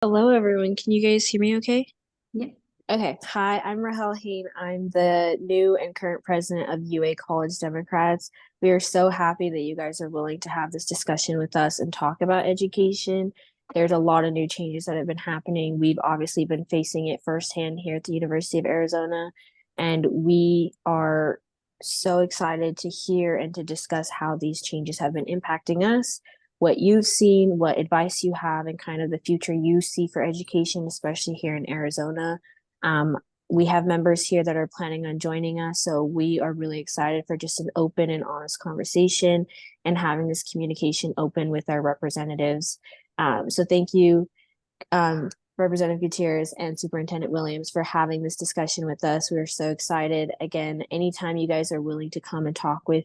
Hello, everyone. Can you guys hear me okay? Yeah. Okay. Hi, I'm Rahel Hain. I'm the new and current president of UA College Democrats. We are so happy that you guys are willing to have this discussion with us and talk about education. There's a lot of new changes that have been happening. We've obviously been facing it firsthand here at the University of Arizona, and we are so excited to hear and to discuss how these changes have been impacting us, what you've seen, what advice you have, and kind of the future you see for education, especially here in Arizona. Um, we have members here that are planning on joining us, so we are really excited for just an open and honest conversation and having this communication open with our representatives. So thank you, Representative Gutierrez and Superintendent Williams, for having this discussion with us. We are so excited. Again, anytime you guys are willing to come and talk with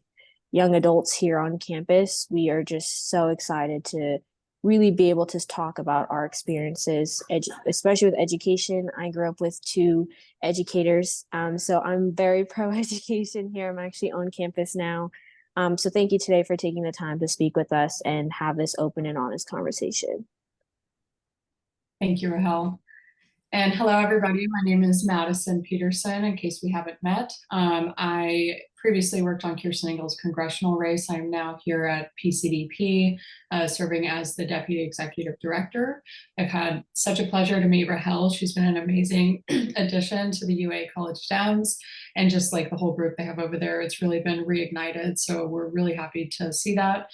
young adults here on campus, we are just so excited to really be able to talk about our experiences, especially with education. I grew up with two educators, so I'm very pro education here. I'm actually on campus now. So thank you today for taking the time to speak with us and have this open and honest conversation. Thank you, Rahel. And hello, everybody. My name is Madison Peterson, in case we haven't met. I previously worked on Kirsten Engel's congressional race. I'm now here at PCDP, serving as the Deputy Executive Director. I've had such a pleasure to meet Rahel. She's been an amazing addition to the UA College Dems, and just like the whole group they have over there, it's really been reignited. So we're really happy to see that.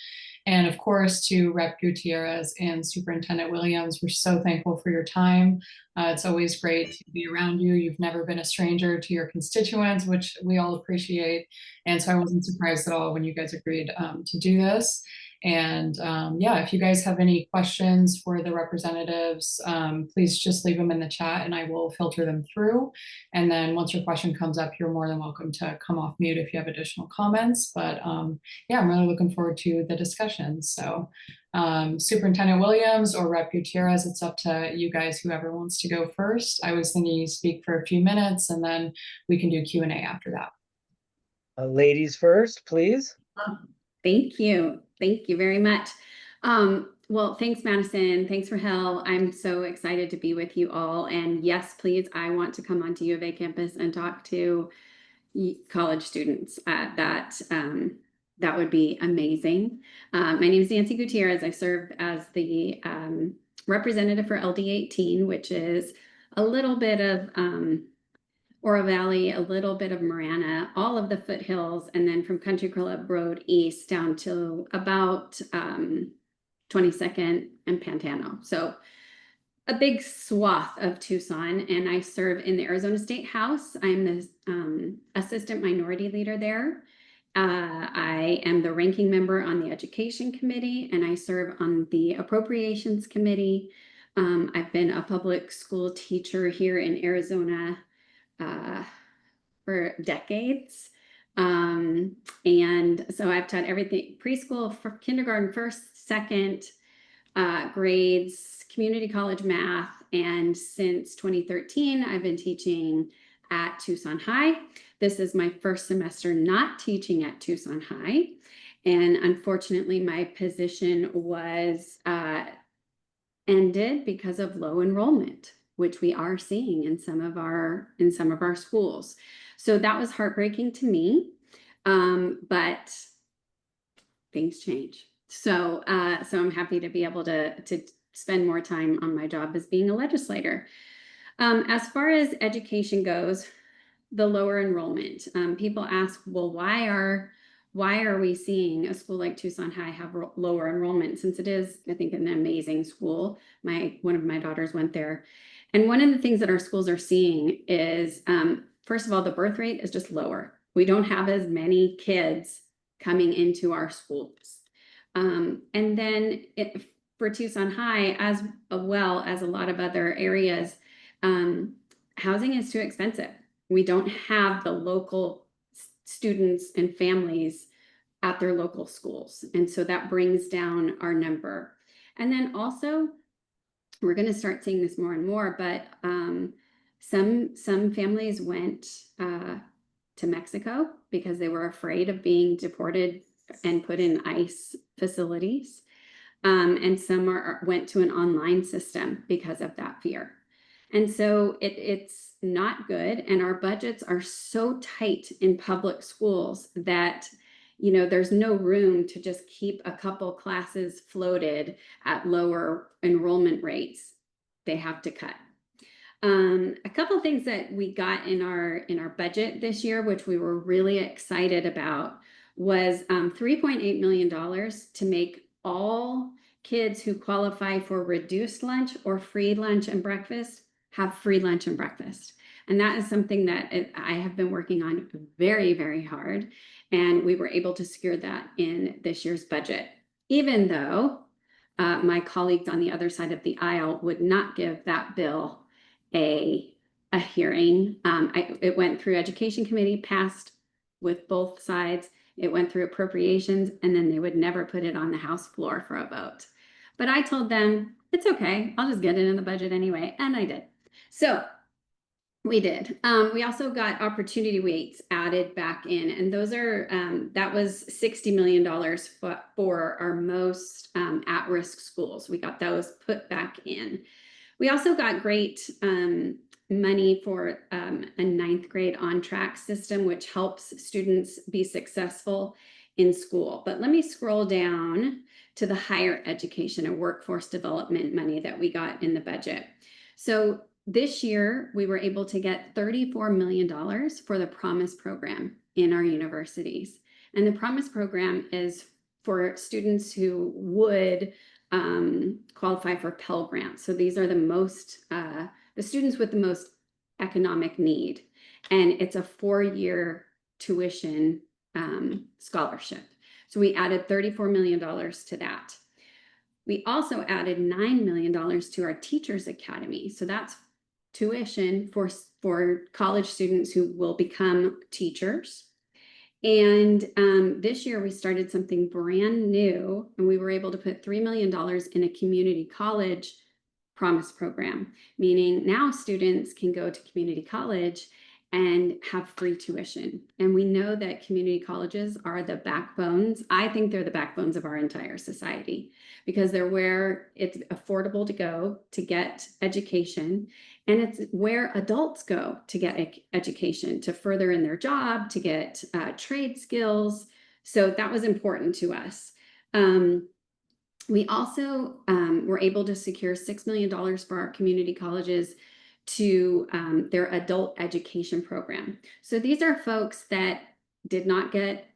And of course, to Rep Gutierrez and Superintendent Williams, we're so thankful for your time. It's always great to be around you. You've never been a stranger to your constituents, which we all appreciate. And so I wasn't surprised at all when you guys agreed to do this. And yeah, if you guys have any questions for the representatives, please just leave them in the chat and I will filter them through. And then once your question comes up, you're more than welcome to come off mute if you have additional comments. But yeah, I'm really looking forward to the discussion. So Superintendent Williams or Rep Gutierrez, it's up to you guys, whoever wants to go first. I was thinking you speak for a few minutes and then we can do Q&A after that. Ladies first, please. Thank you. Thank you very much. Well, thanks, Madison. Thanks, Rahel. I'm so excited to be with you all. And yes, please, I want to come onto U of A campus and talk to college students. That would be amazing. My name is Nancy Gutierrez. I serve as the representative for LD18, which is a little bit of Oro Valley, a little bit of Marana, all of the foothills, and then from Country Club Road east down to about 22nd and Pantano. So a big swath of Tucson, and I serve in the Arizona State House. I'm the assistant minority leader there. I am the ranking member on the education committee, and I serve on the appropriations committee. I've been a public school teacher here in Arizona for decades. And so I've taught everything preschool, for kindergarten, first, second grades, community college math. And since 2013, I've been teaching at Tucson High. This is my first semester not teaching at Tucson High. And unfortunately, my position was ended because of low enrollment, which we are seeing in some of our schools. So that was heartbreaking to me, but things change. So I'm happy to be able to spend more time on my job as being a legislator. As far as education goes, the lower enrollment, people ask, well, why are we seeing a school like Tucson High have lower enrollment, since it is, I think, an amazing school. One of my daughters went there. And one of the things that our schools are seeing is, first of all, the birth rate is just lower. We don't have as many kids coming into our schools. And then for Tucson High, as well as a lot of other areas, housing is too expensive. We don't have the local students and families at their local schools. And so that brings down our number. And then also, we're going to start seeing this more and more, but some families went to Mexico because they were afraid of being deported and put in ICE facilities. And some went to an online system because of that fear. And so it's not good. And our budgets are so tight in public schools that, there's no room to just keep a couple classes floated at lower enrollment rates. They have to cut. A couple things that we got in our budget this year, which we were really excited about, was $3.8 million to make all kids who qualify for reduced lunch or free lunch and breakfast have free lunch and breakfast. And that is something that I have been working on very, very hard. And we were able to secure that in this year's budget, even though my colleagues on the other side of the aisle would not give that bill a hearing. It went through Education Committee, passed with both sides. It went through appropriations, and then they would never put it on the House floor for a vote. But I told them, it's okay, I'll just get it in the budget anyway, and I did. So we did. We also got opportunity weights added back in, and those are, that was $60 million for our most at-risk schools. We got those put back in. We also got great money for a ninth grade on-track system, which helps students be successful in school. But let me scroll down to the higher education and workforce development money that we got in the budget. So this year, we were able to get $34 million for the Promise program in our universities. And the Promise program is for students who would qualify for Pell Grants. So these are the students with the most economic need. And it's a 4-year tuition scholarship. So we added $34 million to that. We also added $9 million to our Teachers Academy. So that's tuition for college students who will become teachers. And this year we started something brand new, and we were able to put $3 million in a community college Promise program, meaning now students can go to community college and have free tuition. And we know that community colleges are the backbones. I think they're the backbones of our entire society, because they're where it's affordable to go to get education. And it's where adults go to get education, to further in their job, to get trade skills. So that was important to us. We also were able to secure $6 million for our community colleges to their adult education program. So these are folks that did not get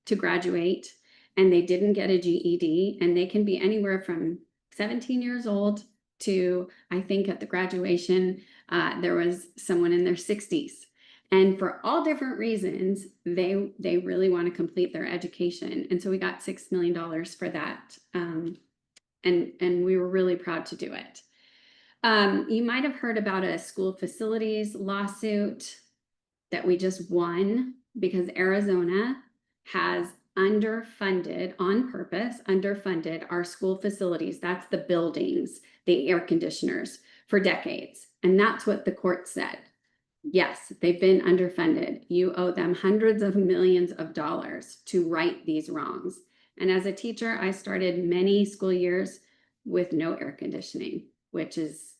to graduate, and they didn't get a GED, and they can be anywhere from 17 years old to, I think at the graduation, there was someone in their 60s. And for all different reasons, they really want to complete their education. And so we got $6 million for that. And we were really proud to do it. You might have heard about a school facilities lawsuit that we just won, because Arizona has underfunded on purpose, underfunded our school facilities. That's the buildings, the air conditioners, for decades. And that's what the court said. Yes, they've been underfunded. You owe them hundreds of millions of dollars to right these wrongs. And as a teacher, I started many school years with no air conditioning, which is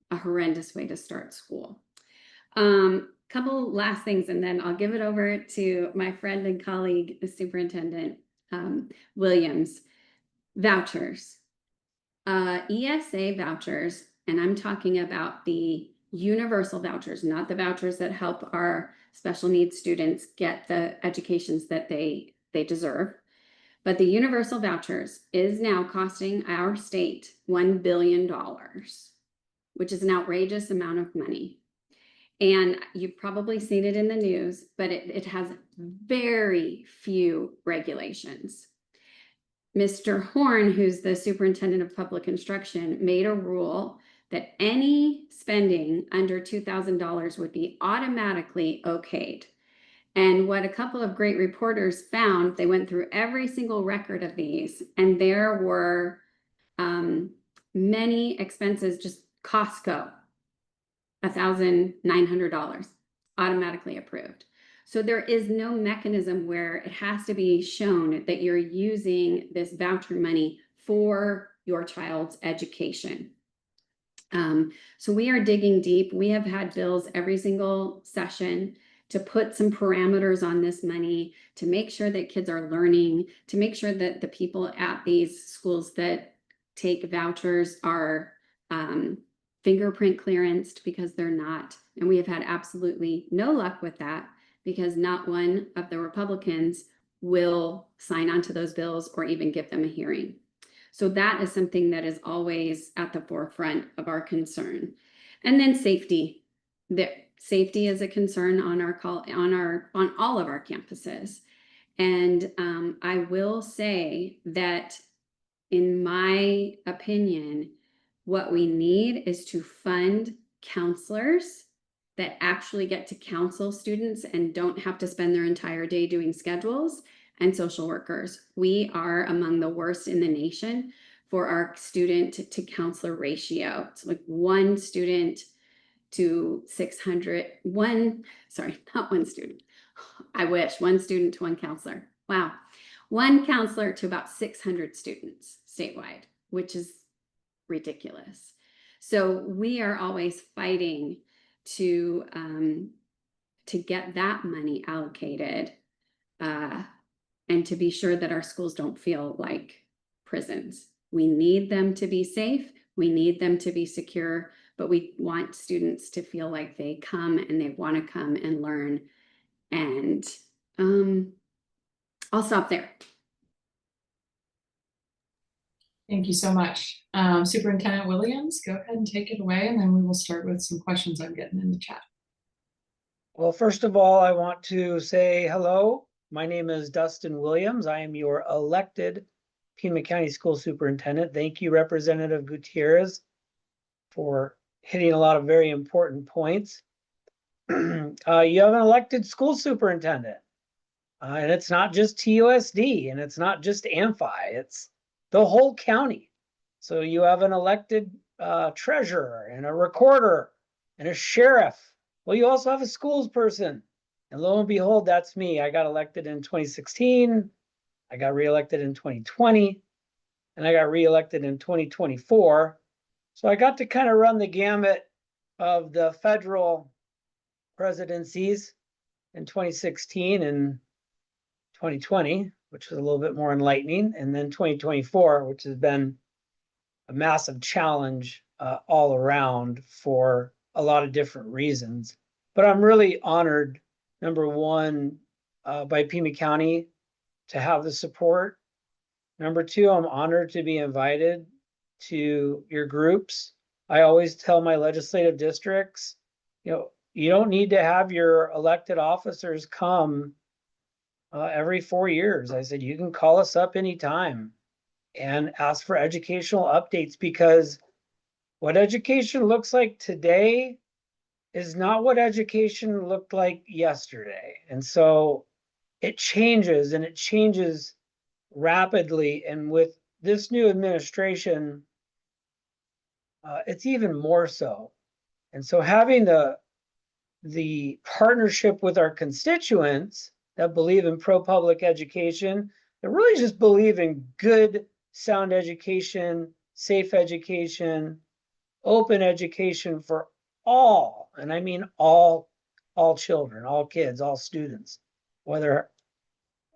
a horrendous way to start school. Couple last things, and then I'll give it over to my friend and colleague, the Superintendent Williams. Vouchers, ESA vouchers, and I'm talking about the universal vouchers, not the vouchers that help our special needs students get the educations that they deserve. But the universal vouchers is now costing our state $1 billion, which is an outrageous amount of money. And you've probably seen it in the news, but it has very few regulations. Mr. Horn, who's the Superintendent of Public Instruction, made a rule that any spending under $2,000 would be automatically okayed. And what a couple of great reporters found, they went through every single record of these, and there were many expenses, just Costco, $1,900, automatically approved. So there is no mechanism where it has to be shown that you're using this voucher money for your child's education. So we are digging deep. We have had bills every single session to put some parameters on this money, to make sure that kids are learning, to make sure that the people at these schools that take vouchers are fingerprint clearanced, because they're not. And we have had absolutely no luck with that, because not one of the Republicans will sign on to those bills or even give them a hearing. So that is something that is always at the forefront of our concern. And then safety. Safety is a concern on all of our campuses. And I will say that, in my opinion, what we need is to fund counselors that actually get to counsel students and don't have to spend their entire day doing schedules, and social workers. We are among the worst in the nation for our student to counselor ratio. It's like 1 student to 600, not 1 student. I wish 1 student to 1 counselor. Wow. 1 counselor to about 600 students statewide, which is ridiculous. So we are always fighting to get that money allocated, and to be sure that our schools don't feel like prisons. We need them to be safe. We need them to be secure, but we want students to feel like they come and they want to come and learn. And I'll stop there. Thank you so much. Superintendent Williams, go ahead and take it away, and then we will start with some questions I'm getting in the chat. Well, first of all, I want to say hello. My name is Dustin Williams. I am your elected Pima County School Superintendent. Thank you, Representative Gutierrez, for hitting a lot of very important points. You have an elected school superintendent, and it's not just TUSD, and it's not just AMPHI, it's the whole county. So you have an elected treasurer and a recorder and a sheriff. Well, you also have a schools person. And lo and behold, that's me. I got elected in 2016. I got reelected in 2020. And I got reelected in 2024. So I got to kind of run the gamut of the federal presidencies in 2016 and 2020, which was a little bit more enlightening. And then 2024, which has been a massive challenge all around for a lot of different reasons. But I'm really honored, number one, by Pima County to have the support. Number two, I'm honored to be invited to your groups. I always tell my legislative districts, you don't need to have your elected officers come every 4 years. I said, you can call us up anytime and ask for educational updates, because what education looks like today is not what education looked like yesterday. And so it changes, and it changes rapidly. And with this new administration, it's even more so. And so having the partnership with our constituents that believe in pro-public education, that really just believe in good, sound education, safe education, open education for all, and I mean all children, all kids, all students, whether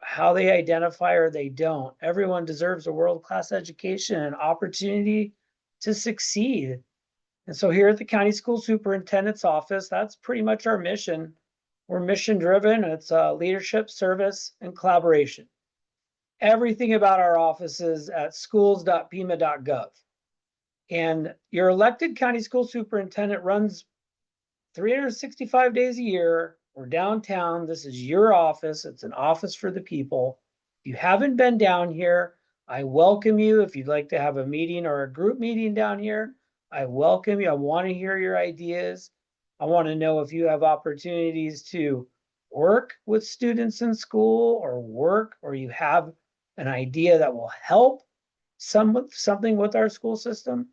how they identify or they don't. Everyone deserves a world-class education and opportunity to succeed. And so here at the County School Superintendent's Office, that's pretty much our mission. We're mission driven. It's leadership, service, and collaboration. Everything about our office is at schools.pima.gov. And your elected county school superintendent runs 365 days a year. We're downtown. This is your office. It's an office for the people. If you haven't been down here, I welcome you. If you'd like to have a meeting or a group meeting down here, I welcome you. I want to hear your ideas. I want to know if you have opportunities to work with students in school, or you have an idea that will help something with our school system.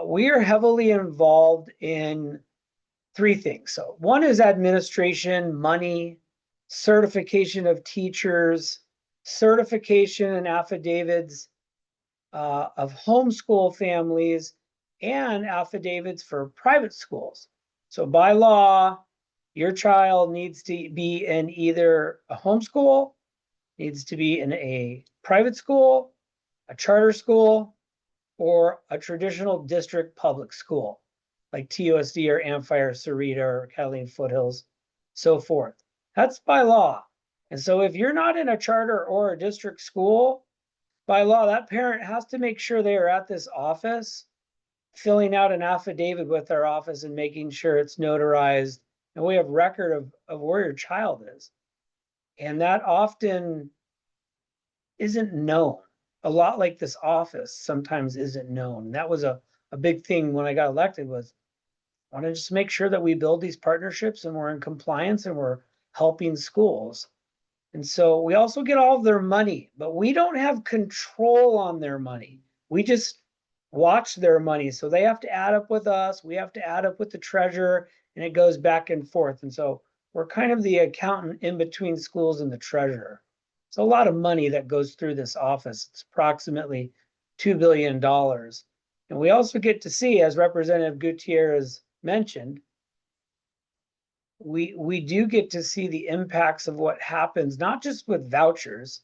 We are heavily involved in 3 things. So one is administration, money, certification of teachers, certification and affidavits of homeschool families and affidavits for private schools. So by law, your child needs to be in either a homeschool, needs to be in a private school, a charter school, or a traditional district public school, like TUSD or Amphire, Sarita, or Catalina Foothills, so forth. That's by law. And so if you're not in a charter or a district school, by law, that parent has to make sure they are at this office, filling out an affidavit with our office and making sure it's notarized and we have record of where your child is. And that often isn't known. A lot like this office sometimes isn't known. That was a big thing when I got elected was I want to just make sure that we build these partnerships and we're in compliance and we're helping schools. And so we also get all of their money, but we don't have control on their money. We just watch their money. So they have to add up with us. We have to add up with the treasurer, and it goes back and forth. And so we're kind of the accountant in between schools and the treasurer. It's a lot of money that goes through this office. It's approximately $2 billion. And we also get to see, as Representative Gutierrez mentioned, we do get to see the impacts of what happens, not just with vouchers,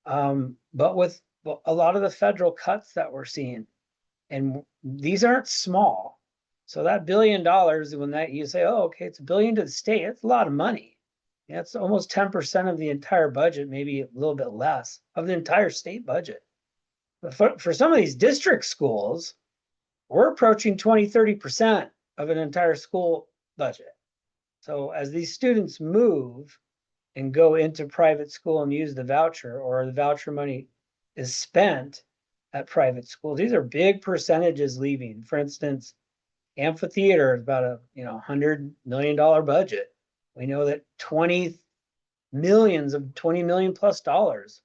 but with a lot of the federal cuts that we're seeing. And these aren't small. So that $1 billion, when that you say, oh, okay, it's $1 billion to the state, it's a lot of money. Yeah, it's almost 10% of the entire budget, maybe a little bit less of the entire state budget. But for some of these district schools, we're approaching 20, 30% of an entire school budget. So as these students move and go into private school and use the voucher, or the voucher money is spent at private schools, these are big percentages leaving. For instance, amphitheater is about a $100 million budget. We know that 20 million plus dollars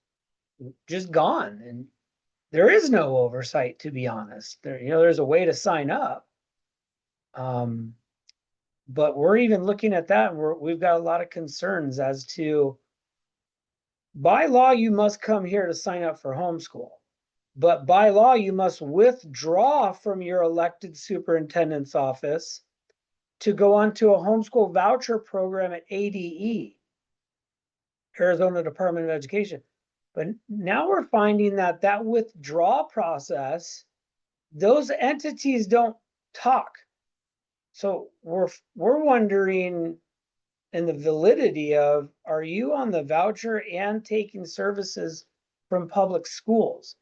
just gone, and there is no oversight, to be honest. There's a way to sign up. But we're even looking at that, and we've got a lot of concerns as to, by law, you must come here to sign up for homeschool. But by law, you must withdraw from your elected superintendent's office to go onto a homeschool voucher program at ADE, Arizona Department of Education. But now we're finding that withdrawal process, those entities don't talk. So we're wondering in the validity of, are you on the voucher and taking services from public schools?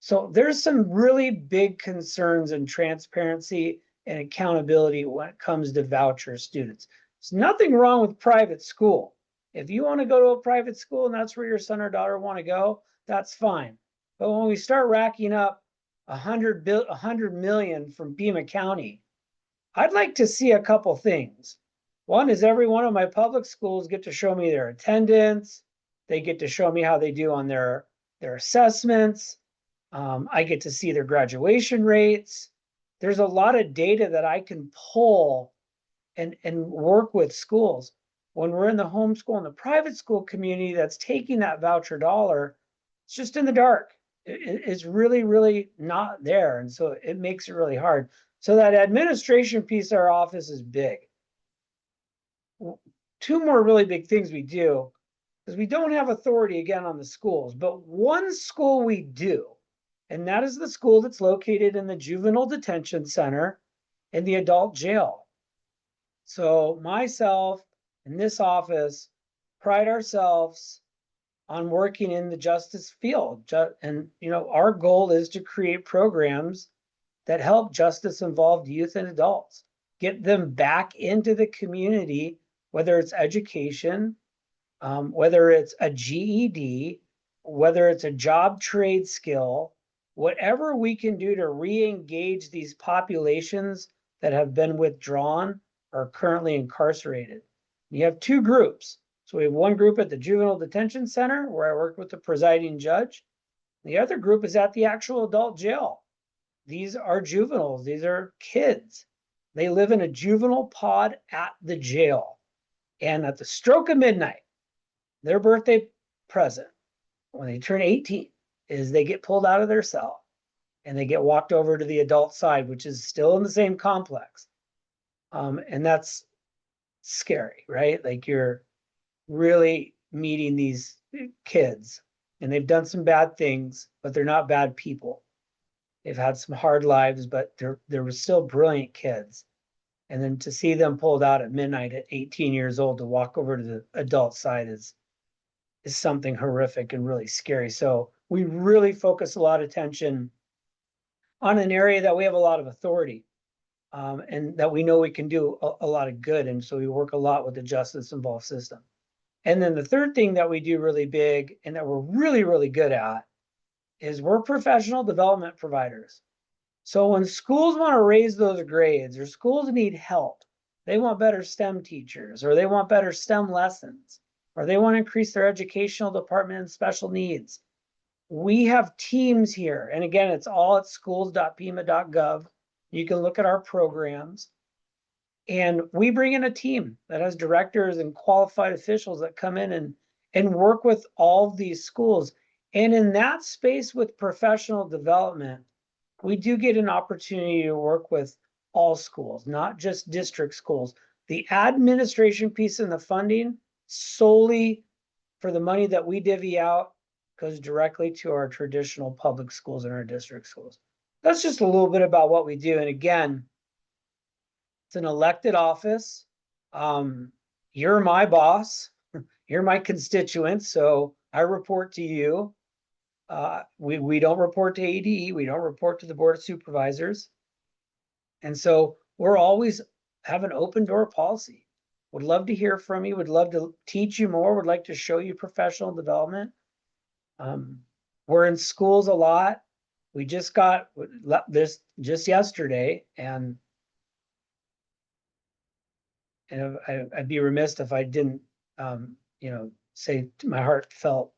So there's some really big concerns in transparency and accountability when it comes to voucher students. There's nothing wrong with private school. If you want to go to a private school and that's where your son or daughter want to go, that's fine. But when we start racking up 100 million from Pima County, I'd like to see a couple things. One is every one of my public schools get to show me their attendance. They get to show me how they do on their assessments. I get to see their graduation rates. There's a lot of data that I can pull and work with schools. When we're in the homeschool and the private school community that's taking that voucher dollar, it's just in the dark. It's really, really not there. And so it makes it really hard. So that administration piece of our office is big. Two more really big things we do, because we don't have authority again on the schools, but one school we do, and that is the school that's located in the juvenile detention center and the adult jail. So myself and this office pride ourselves on working in the justice field. And our goal is to create programs that help justice-involved youth and adults, get them back into the community, whether it's education, whether it's a GED, whether it's a job trade skill, whatever we can do to re-engage these populations that have been withdrawn or currently incarcerated. You have two groups. So we have one group at the juvenile detention center where I work with the presiding judge. The other group is at the actual adult jail. These are juveniles. These are kids. They live in a juvenile pod at the jail. And at the stroke of midnight, their birthday present, when they turn 18 is they get pulled out of their cell and they get walked over to the adult side, which is still in the same complex. And that's scary, right? Like you're really meeting these kids and they've done some bad things, but they're not bad people. They've had some hard lives, but there were still brilliant kids. And then to see them pulled out at midnight at 18 years old to walk over to the adult side is something horrific and really scary. So we really focus a lot of attention on an area that we have a lot of authority, and that we know we can do a lot of good. And so we work a lot with the justice involved system. And then the third thing that we do really big and that we're really, really good at is we're professional development providers. So when schools want to raise those grades or schools need help, they want better STEM teachers or they want better STEM lessons or they want to increase their educational department and special needs. We have teams here. And again, it's all at schools.pima.gov. You can look at our programs. And we bring in a team that has directors and qualified officials that come in and work with all of these schools. And in that space with professional development, we do get an opportunity to work with all schools, not just district schools. The administration piece and the funding solely for the money that we divvy out goes directly to our traditional public schools and our district schools. That's just a little bit about what we do. And again, it's an elected office. You're my boss. You're my constituent. So I report to you. We don't report to ADE. We don't report to the Board of Supervisors. And so we're always have an open door policy. Would love to hear from you. Would love to teach you more. Would like to show you professional development. We're in schools a lot. We just got this just yesterday, and I'd be remiss if I didn't, say my heart felt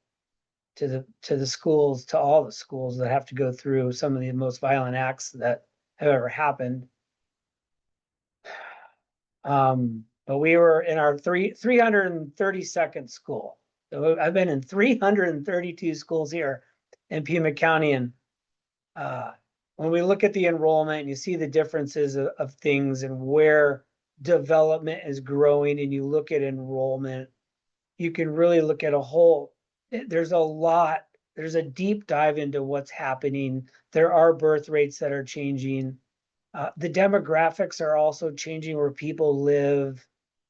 to the schools, to all the schools that have to go through some of the most violent acts that have ever happened. But we were in our 332nd school. So I've been in 332 schools here in Pima County. And when we look at the enrollment and you see the differences of things and where development is growing and you look at enrollment, you can really look at a whole, there's a deep dive into what's happening. There are birth rates that are changing. The demographics are also changing where people live.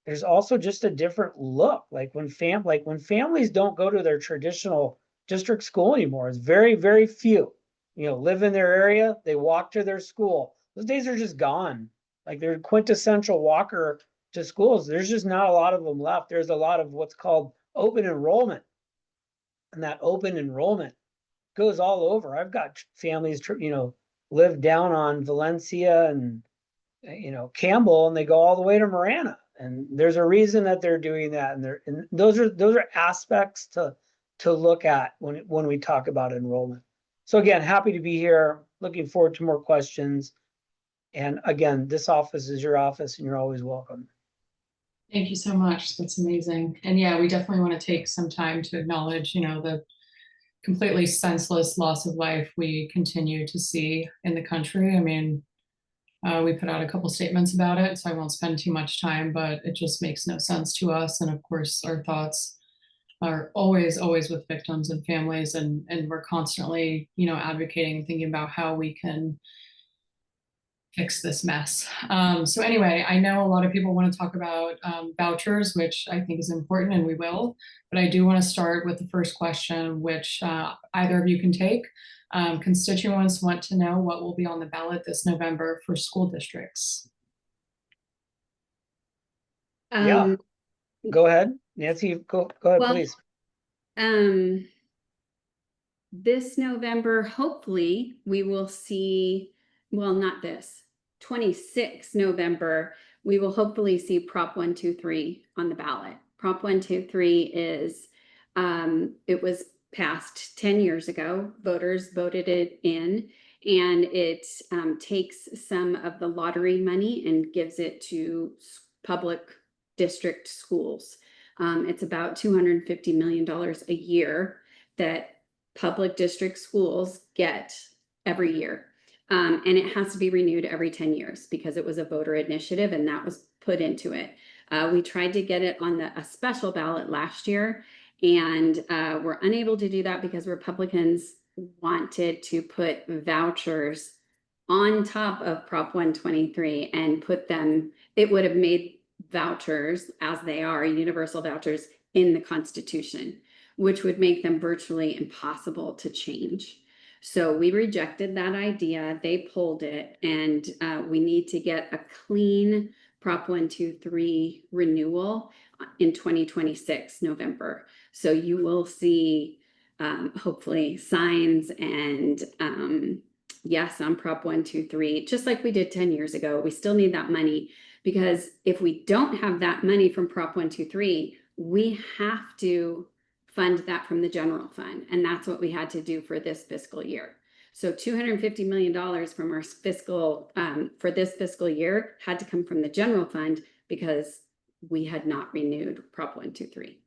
There's also just a different look. Like when families don't go to their traditional district school anymore, it's very, very few, live in their area, they walk to their school. Those days are just gone. Like they're quintessential walker to schools. There's just not a lot of them left. There's a lot of what's called open enrollment. And that open enrollment goes all over. I've got families, live down on Valencia and, Campbell, and they go all the way to Marana. And there's a reason that they're doing that. And those are aspects to look at when we talk about enrollment. So again, happy to be here. Looking forward to more questions. And again, this office is your office and you're always welcome. Thank you so much. That's amazing. And yeah, we definitely want to take some time to acknowledge, the completely senseless loss of life we continue to see in the country. I mean, we put out a couple statements about it, so I won't spend too much time, but it just makes no sense to us. And of course, our thoughts are always with victims and families, and we're constantly, advocating and thinking about how we can fix this mess. So anyway, I know a lot of people want to talk about vouchers, which I think is important, and we will, but I do want to start with the first question, which either of you can take. Constituents want to know what will be on the ballot this November for school districts. Yeah, go ahead. Nancy, go ahead, well, please. This November, hopefully we will see, well, not this, 26 November, we will hopefully see Prop 123 on the ballot. Prop 123 is, it was passed 10 years ago. Voters voted it in, and it takes some of the lottery money and gives it to public district schools. It's about $250 million a year that public district schools get every year. And it has to be renewed every 10 years because it was a voter initiative and that was put into it. We tried to get it on a special ballot last year, and we're unable to do that because Republicans wanted to put vouchers on top of Prop 123 and put them, it would have made vouchers, as they are, universal vouchers, in the Constitution, which would make them virtually impossible to change. So we rejected that idea. They pulled it, and we need to get a clean Prop 123 renewal in 2026, November. So you will see hopefully signs and yes on Prop 123, just like we did 10 years ago. We still need that money, because if we don't have that money from Prop 123, we have to fund that from the general fund. And that's what we had to do for this fiscal year. So $250 million from our fiscal, for this fiscal year had to come from the general fund because we had not renewed Prop 123.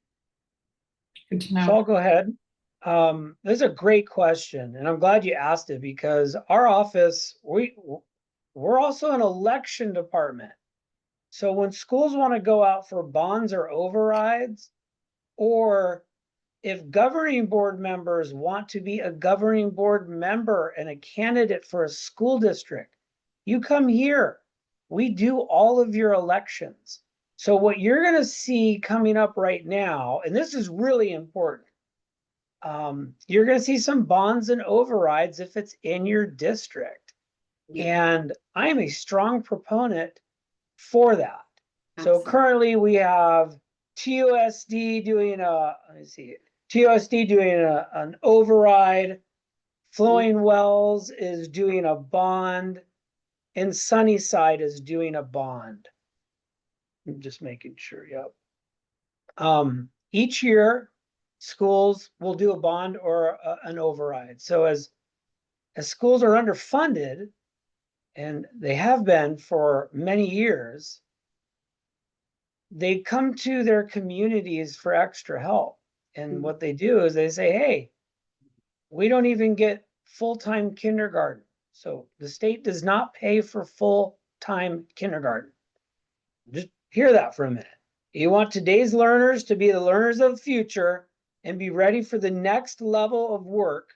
Good to So know. I'll go ahead. This is a great question, and I'm glad you asked it, because our office, we're also an election department. So when schools want to go out for bonds or overrides, or if governing board members want to be a governing board member and a candidate for a school district, you come here. We do all of your elections. So what you're going to see coming up right now, and this is really important, you're going to see some bonds and overrides if it's in your district. And I'm a strong proponent for that. So currently we have TUSD doing an override. Flowing Wells is doing a bond, and Sunnyside is doing a bond. I'm just making sure. Yep. Each year, schools will do a bond or an override. So as schools are underfunded, and they have been for many years, they come to their communities for extra help. And what they do is they say, hey, we don't even get full-time kindergarten. So the state does not pay for full-time kindergarten. Just hear that for a minute. You want today's learners to be the learners of the future and be ready for the next level of work.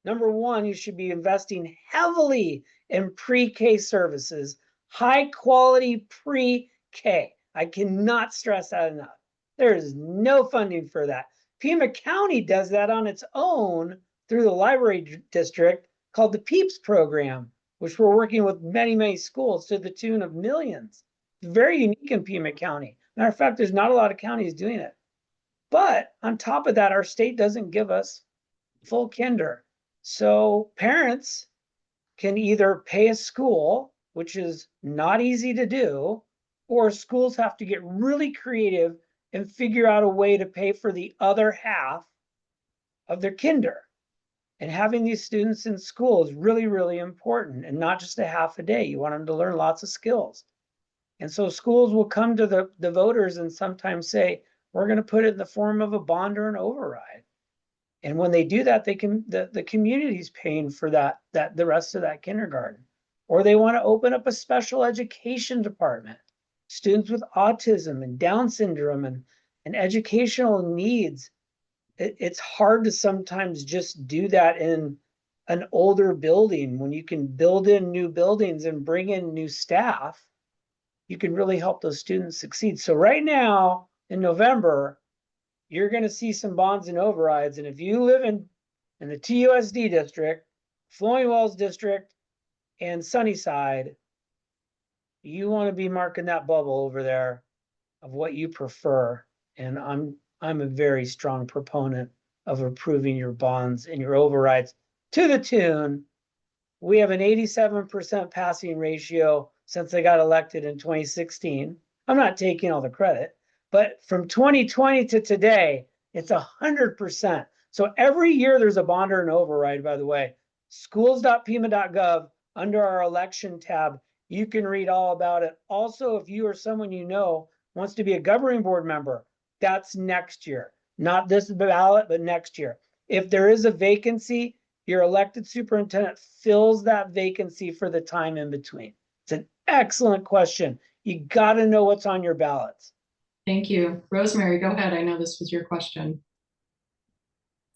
Number one, you should be investing heavily in pre-K services, high quality pre-K. I cannot stress that enough. There is no funding for that. Pima County does that on its own through the library district called the PEEPS program, which we're working with many, many schools to the tune of millions. It's very unique in Pima County. Matter of fact, there's not a lot of counties doing it. But on top of that, our state doesn't give us full kinder. So parents can either pay a school, which is not easy to do, or schools have to get really creative and figure out a way to pay for the other half of their kinder. And having these students in school is really, really important, and not just a half a day. You want them to learn lots of skills. And so schools will come to the voters and sometimes say, we're going to put it in the form of a bond or an override. And when they do that, they can, the community's paying for the rest of that kindergarten. Or they want to open up a special education department. Students with autism and Down syndrome and educational needs. It's hard to sometimes just do that in an older building. When you can build in new buildings and bring in new staff, you can really help those students succeed. So right now in November, you're going to see some bonds and overrides. And if you live in the TUSD district, Flowing Wells district, and Sunnyside, you want to be marking that bubble over there of what you prefer. And I'm a very strong proponent of approving your bonds and your overrides to the tune. We have an 87% passing ratio since I got elected in 2016. I'm not taking all the credit, but from 2020 to today, it's 100%. So every year there's a bond or an override, by the way. Schools.pima.gov, under our election tab, you can read all about it. Also, if you or someone you know wants to be a governing board member, that's next year. Not this ballot, but next year. if there is a vacancy, your elected superintendent fills that vacancy for the time in between. It's an excellent question. You got to know what's on your ballots. Thank you. Rosemary, go ahead. I know this was your question.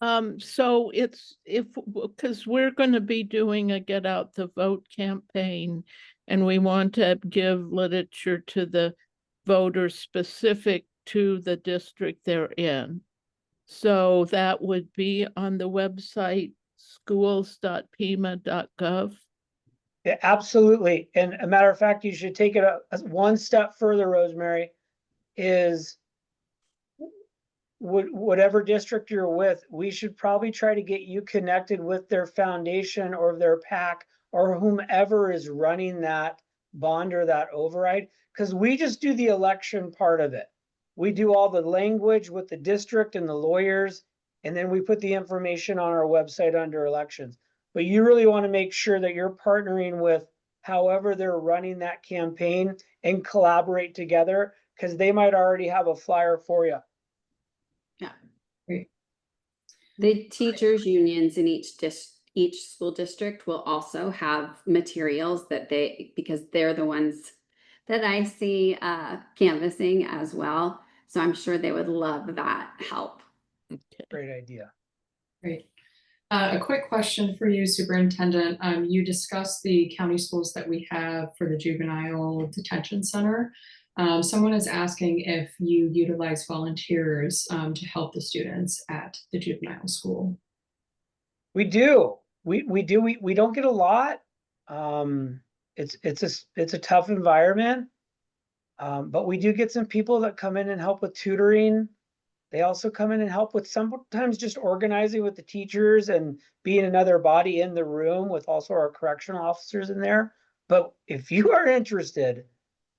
So because we're going to be doing a Get Out the Vote campaign, and we want to give literature to the voters specific to the district they're in. So that would be on the website schools.pima.gov. Yeah, absolutely. And a matter of fact, you should take it one step further, Rosemary, is whatever district you're with, we should probably try to get you connected with their foundation or their PAC or whomever is running that bond or that override, because we just do the election part of it. We do all the language with the district and the lawyers, and then we put the information on our website under elections. But you really want to make sure that you're partnering with however they're running that campaign and collaborate together, because they might already have a flyer for you. Great. The teachers unions in each school district will also have materials that because they're the ones that I see canvassing as well. So I'm sure they would love that help. Okay. Great idea. Great. A quick question for you, Superintendent. You discussed the county schools that we have for the juvenile detention center. Someone is asking if you utilize volunteers to help the students at the juvenile school. We do. We do. We don't get a lot. It's a tough environment. But we do get some people that come in and help with tutoring. They also come in and help with sometimes just organizing with the teachers and being another body in the room with also our correctional officers in there. But if you are interested,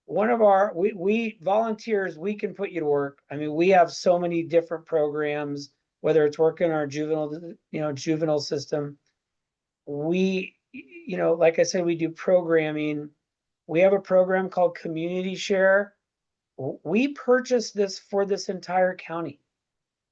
we volunteers, we can put you to work. I mean, we have so many different programs, whether it's working in our juvenile system. We, like I said, we do programming. We have a program called Community Share. We purchased this for this entire county.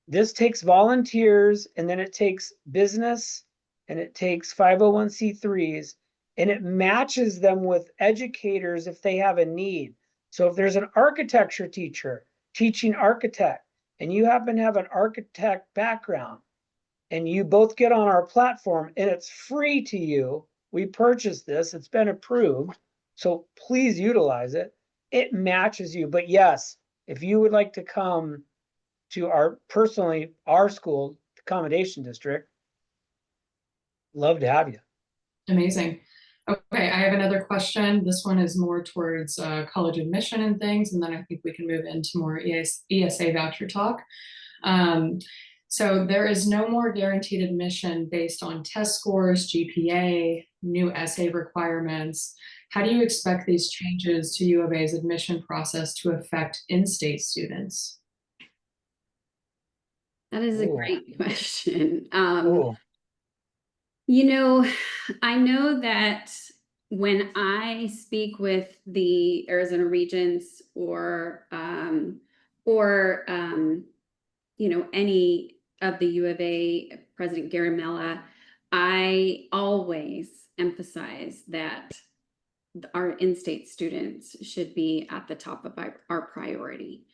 This takes volunteers, and then it takes business, and it takes 501c3s, and it matches them with educators if they have a need. So if there's an architecture teacher teaching architect, and you happen to have an architect background, and you both get on our platform, and it's free to you. We purchased this, it's been approved, so please utilize it. It matches you. But yes, if you would like to come to our school accommodation district, love to have you. Amazing. Okay, I have another question. This one is more towards college admission and things, and then I think we can move into more ESA voucher talk. So there is no more guaranteed admission based on test scores, GPA, new essay requirements. How do you expect these changes to U of A's admission process to affect in-state students? That is a great question. Ooh. I know that when I speak with the Arizona Regents or any of the U of A, President Garamella, I always emphasize that our in-state students should be at the top of our priority.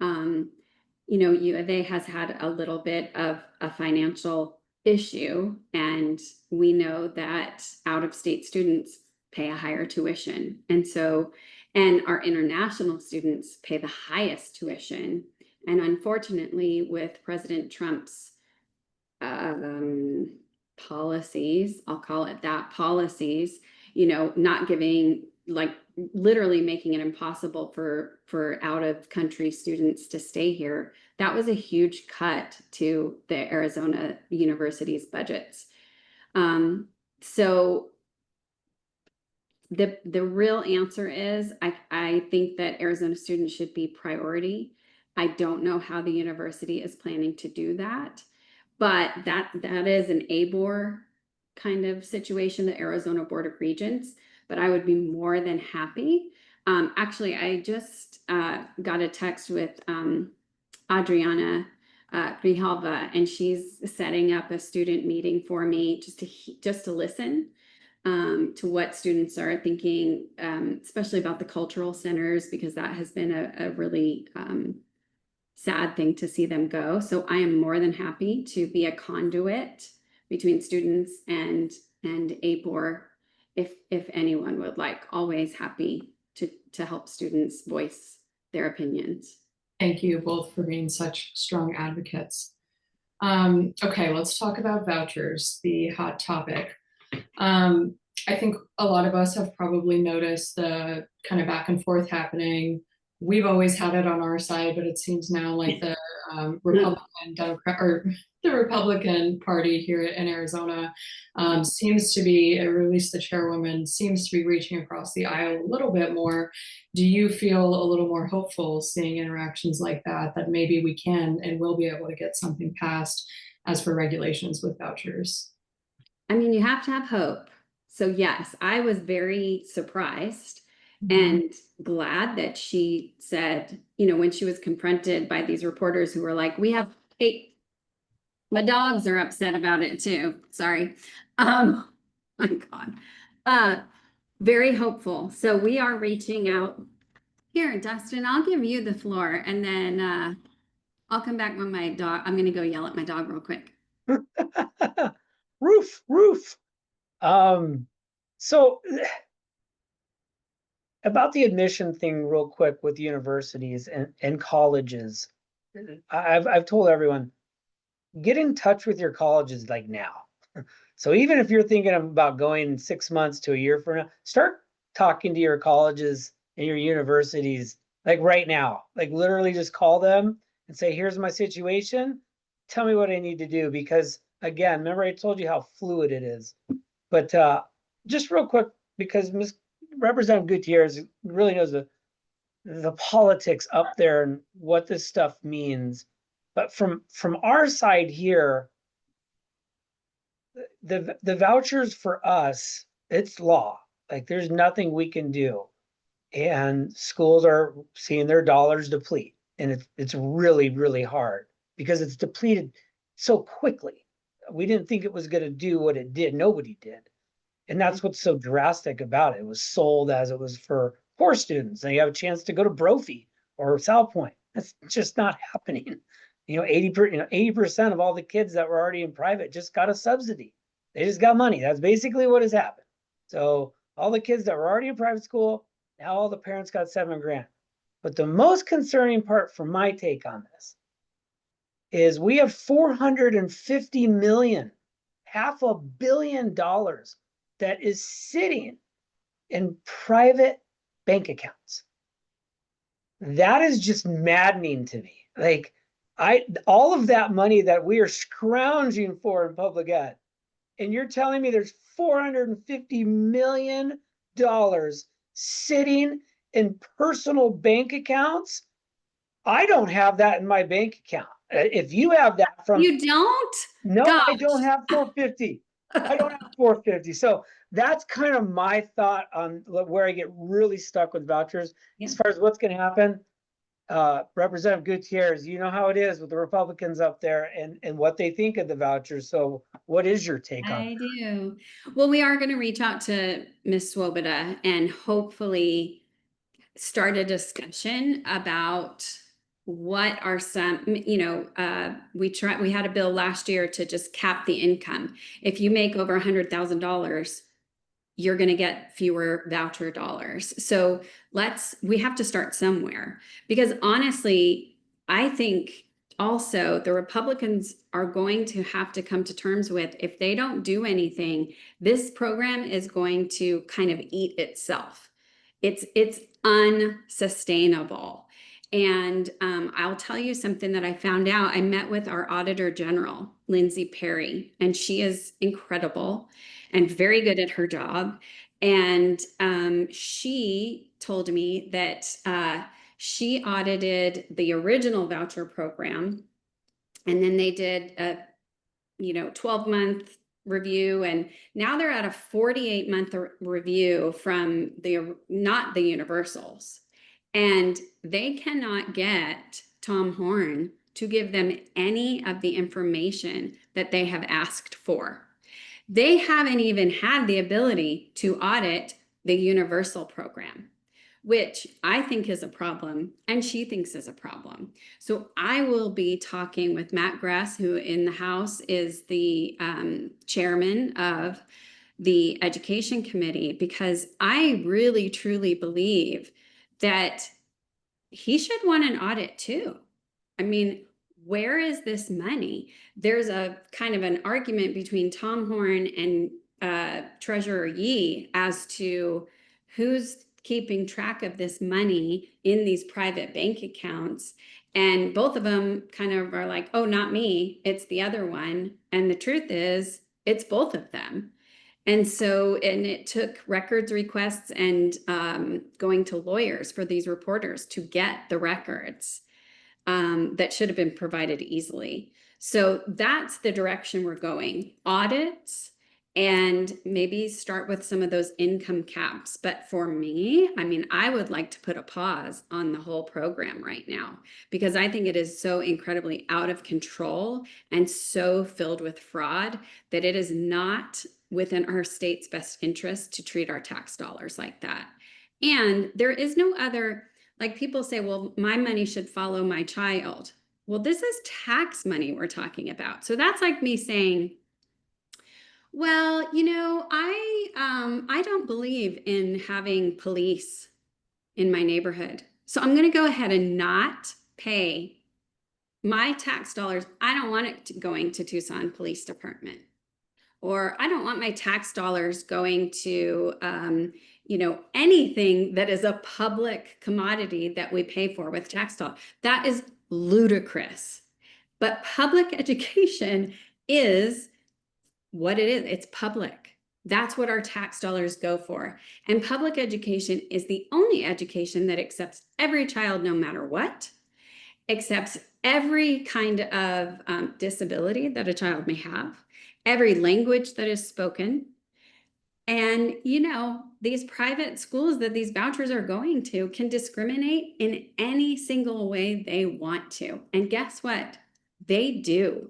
U of A has had a little bit of a financial issue, and we know that out-of-state students pay a higher tuition, and our international students pay the highest tuition. And unfortunately, with President Trump's policies, I'll call it that, policies, not giving, literally making it impossible for out-of-country students to stay here. That was a huge cut to the Arizona university's budgets. So the real answer is, I think that Arizona students should be priority. I don't know how the university is planning to do that, but that is an ABOR kind of situation, the Arizona Board of Regents. But I would be more than happy. Actually, I just got a text with Adriana Grijalva, and she's setting up a student meeting for me just to listen to what students are thinking, especially about the cultural centers, because that has been a really sad thing to see them go. So I am more than happy to be a conduit between students and APOR, if anyone would like. Always happy to help students voice their opinions. Thank you both for being such strong advocates. Okay, let's talk about vouchers, the hot topic. I think a lot of us have probably noticed the kind of back and forth happening. We've always had it on our side, but it seems now like the Republican Democrat, or the Republican Party here in Arizona seems to be, or at least the chairwoman seems to be reaching across the aisle a little bit more. Do you feel a little more hopeful seeing interactions like that, that maybe we can and will be able to get something passed as for regulations with vouchers? I mean, you have to have hope. So yes, I was very surprised and glad that she said, you know, when she was confronted by these reporters who were like, we have 8, my dogs are upset about it too. Sorry. My God. Very hopeful. So we are reaching out here, Dustin, I'll give you the floor, and then I'll come back when my dog, I'm going to go yell at my dog real quick. Roof. So about the admission thing real quick with universities and colleges, I've told everyone, get in touch with your colleges like now. So even if you're thinking about going 6 months to a year from now, start talking to your colleges and your universities like right now. Like literally just call them and say, here's my situation. Tell me what I need to do. Because again, remember I told you how fluid it is. But just real quick, because Representative Gutierrez really knows the politics up there and what this stuff means. But from our side here, the vouchers for us, it's law. Like there's nothing we can do. And schools are seeing their dollars deplete. And it's really, really hard because it's depleted so quickly. We didn't think it was going to do what it did. Nobody did. And that's what's so drastic about it. It was sold as it was for poor students. And you have a chance to go to Brophy or South Point. That's just not happening. 80% of all the kids that were already in private just got a subsidy. They just got money. That's basically what has happened. So all the kids that were already in private school, now all the parents got $7 grand. But the most concerning part from my take on this is we have $450 million, $500 million that is sitting in private bank accounts. That is just maddening to me. Like all of that money that we are scrounging for in public ed, and you're telling me there's $450 million sitting in personal bank accounts? I don't have that in my bank account. If you have that from— You don't? No, Gosh. I don't have 450. I don't have 450. So that's kind of my thought on where I get really stuck with vouchers. Yeah. As far as what's going to happen, Representative Gutierrez, you know how it is with the Republicans up there and what they think of the vouchers. So what is your take on I do. Well, we are going to reach out to Ms. Swoboda and hopefully start a discussion about what are some, we had a bill last year to just cap the income. If you make over $100,000, you're going to get fewer voucher dollars. So we have to start somewhere, because honestly, I think also the Republicans are going to have to come to terms with, if they don't do anything, this program is going to kind of eat itself. It's unsustainable. And I'll tell you something that I found out. I met with our Auditor General, Lindsay Perry, and she is incredible and very good at her job. And she told me that she audited the original voucher program, and then they did a 12-month review, and now they're at a 48-month review from not the universals, and they cannot get Tom Horn to give them any of the information that they have asked for. They haven't even had the ability to audit the universal program, which I think is a problem and she thinks is a problem. So I will be talking with Matt Gress, who in the House is the chairman of the Education Committee, because I really, truly believe that he should want an audit too. I mean, where is this money? There's a kind of an argument between Tom Horn and Treasurer Yee as to who's keeping track of this money in these private bank accounts. And both of them kind of are like, oh, not me, it's the other one. And the truth is, it's both of them. And so, and it took records requests and going to lawyers for these reporters to get the records that should have been provided easily. So that's the direction we're going. Audits, and maybe start with some of those income caps. But for me, I mean, I would like to put a pause on the whole program right now, because I think it is so incredibly out of control and so filled with fraud that it is not within our state's best interest to treat our tax dollars like that. And there is no other, like people say, well, my money should follow my child. Well, this is tax money we're talking about. So that's like me saying, well, you know, I don't believe in having police in my neighborhood. So I'm going to go ahead and not pay my tax dollars. I don't want it going to Tucson Police Department. Or I don't want my tax dollars going to, you know, anything that is a public commodity that we pay for with tax dollars. That is ludicrous. But public education is what it is. It's public. That's what our tax dollars go for. And public education is the only education that accepts every child, no matter what, accepts every kind of disability that a child may have, every language that is spoken. And, you know, these private schools that these vouchers are going to can discriminate in any single way they want to. And guess what? They do.